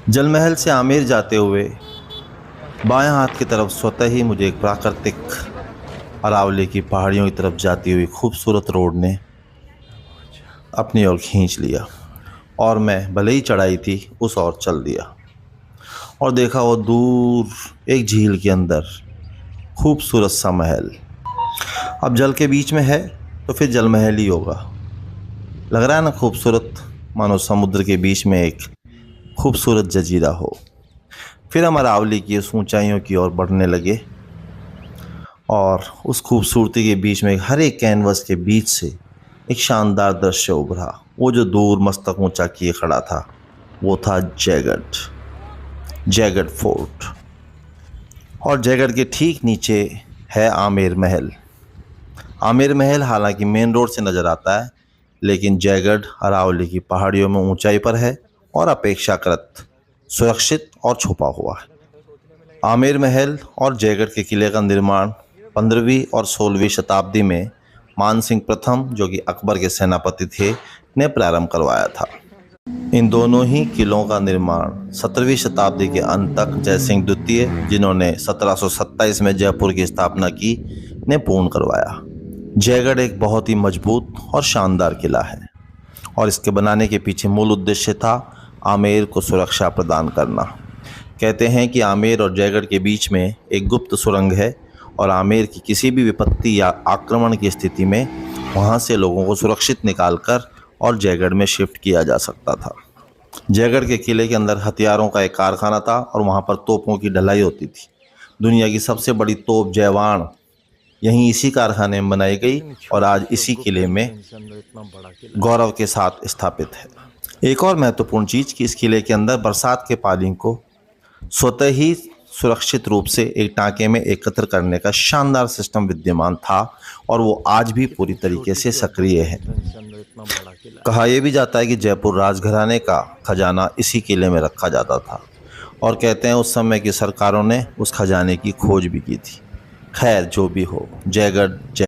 जल महल से आमेर जाते हुए बाएं हाथ की तरफ स्वतः ही मुझे एक प्राकृतिक अरावली की पहाड़ियों की तरफ जाती हुई खूबसूरत रोड ने अपनी ओर खींच लिया और मैं भले ही चढ़ाई थी उस ओर चल दिया और देखा वो दूर एक झील के अंदर खूबसूरत सा महल। अब जल के बीच में है तो फिर जल महल ही होगा। लग रहा है ना खूबसूरत, मानो समुद्र के बीच में एक खूबसूरत जजीरा हो। फिर हम अरावली की उस ऊंचाइयों की ओर बढ़ने लगे और उस खूबसूरती के बीच में हरे कैनवस के बीच से एक शानदार दृश्य उभरा। वो जो दूर मस्तक ऊंचा किए खड़ा था वो था जयगढ़ फोर्ट। और जयगढ़ के ठीक नीचे है आमेर महल। आमेर महल हालांकि मेन रोड से नज़र आता है, लेकिन जयगढ़ अरावली की पहाड़ियों में ऊंचाई पर है और अपेक्षाकृत सुरक्षित और छुपा हुआ है। आमेर महल और जयगढ़ के किले का निर्माण 15वीं और 16वीं शताब्दी में मानसिंह प्रथम, जो कि अकबर के सेनापति थे, ने प्रारंभ करवाया था। इन दोनों ही किलों का निर्माण 17वीं शताब्दी के अंत तक जयसिंह द्वितीय, जिन्होंने 1727 में जयपुर की स्थापना की, ने पूर्ण करवाया। जयगढ़ एक बहुत ही मजबूत और शानदार किला है और इसके बनाने के पीछे मूल उद्देश्य था आमेर को सुरक्षा प्रदान करना। कहते हैं कि आमेर और जयगढ़ के बीच में एक गुप्त सुरंग है और आमेर की किसी भी विपत्ति या आक्रमण की स्थिति में वहां से लोगों को सुरक्षित निकालकर और जयगढ़ में शिफ्ट किया जा सकता था। जयगढ़ के किले के अंदर हथियारों का एक कारखाना था और वहां पर तोपों की ढलाई होती थी। दुनिया की सबसे बड़ी तोप जयवाण यहीं इसी कारखाने में बनाई गई और आज इसी किले में गौरव के साथ स्थापित है। एक और महत्वपूर्ण चीज़ कि इस किले के अंदर बरसात के पानी को स्वतः ही सुरक्षित रूप से एक टांके में एकत्र करने का शानदार सिस्टम विद्यमान था और वो आज भी पूरी तरीके से सक्रिय है। कहा यह भी जाता है कि जयपुर राजघराने का खजाना इसी किले में रखा जाता था और कहते हैं उस समय की सरकारों ने उस खजाने की खोज भी की थी। खैर, जो भी हो, जयगढ़ जय